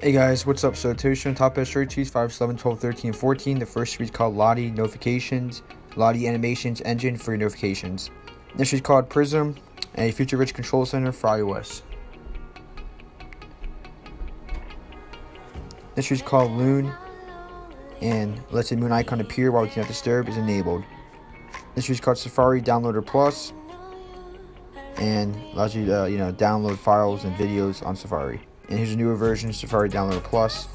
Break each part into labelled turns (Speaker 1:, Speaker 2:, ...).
Speaker 1: Hey guys, what's up? So Toshin top best shirt trees 5, 11, 12, 13, and 14. The first tree is called Lottie Notifications, Lottie Animations Engine for your notifications. This tree is called Prism, a feature-rich control center for iOS. This tree is called Loon, and lets the moon icon appear while we cannot disturb is enabled. This tree is called Safari Downloader Plus, and allows you to download files and videos on Safari. And here's a newer version, Safari Downloader Plus.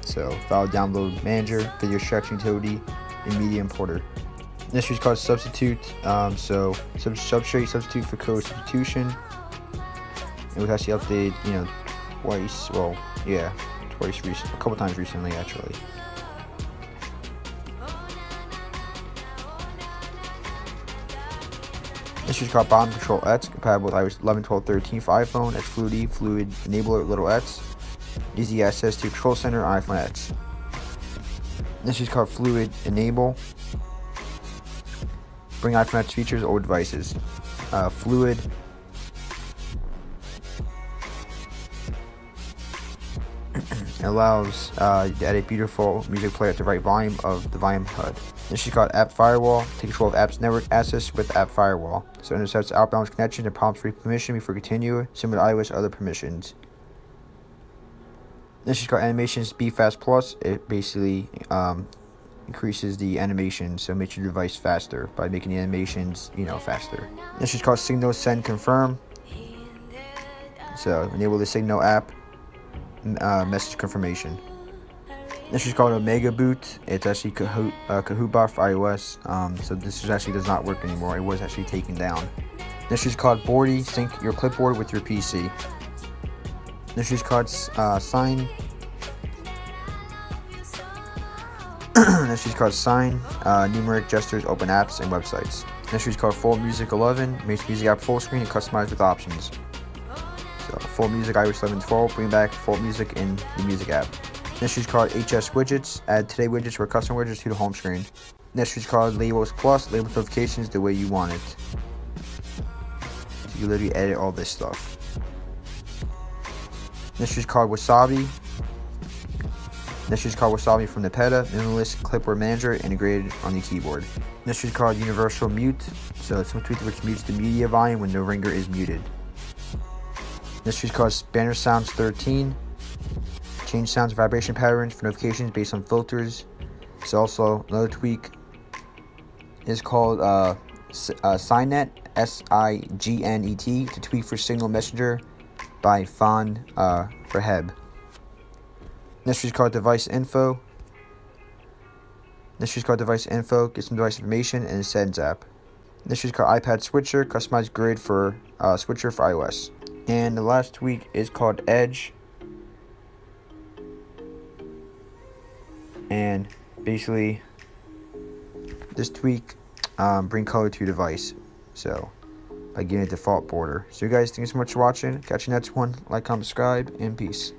Speaker 1: So file download manager, video extraction utility, and media importer. This is called Substitute. Substrate substitute for code substitution. It was actually updated, twice. Well, yeah, twice recently, a couple times recently actually. This is called Bottom Control X, compatible with iOS 11, 12, 13 for iPhone. It's Fluid Enabler Little X. Easy access to Control Center on iPhone X. This is called Fluid Enable. Bring iPhone X features to old devices. Fluid allows you to add a beautiful music player at the right volume of the volume HUD. This is called App Firewall. Take control of apps network access with App Firewall. So it intercepts outbound connection and prompts for permission before continue, similar to iOS other permissions. This is called Animations Be Fast Plus. It basically increases the animation, so it makes your device faster by making the animations, faster. This is called Signal Send Confirm. So enable the Signal app message confirmation. This is called Omega Boot. It's actually Kahooba for iOS. So this actually does not work anymore. It was actually taken down. This is called Boardy. Sync your clipboard with your PC. This is called Sign. This is called Sign. Numeric gestures, open apps, and websites. This is called Full Music 11. Makes music app full screen and customized with options. So Full Music iOS 11, 12. Bring back full music in the music app. This is called HS Widgets. Add today widgets or custom widgets to the home screen. This is called Labels Plus. Label notifications the way you want it. So you literally edit all this stuff. This is called Wasabi. This is called Wasabi from the PETA. Minimalist clipboard manager integrated on the keyboard. This is called Universal Mute. So it's some tweak which mutes the media volume when no ringer is muted. This is called Banner Sounds 13. Change sounds and vibration patterns for notifications based on filters. It's also another tweak is called Signet, SIGNET, to tweak for Signal Messenger by Fan Raheb. This is called Device Info. Get some device information, and a Settings app. This is called iPad Switcher, customized grid for Switcher for iOS. And the last tweak is called Edge. And basically, this tweak bring color to your device. So by giving it default border. So you guys, thank you so much for watching. Catch you next one. Like, comment, subscribe, and peace.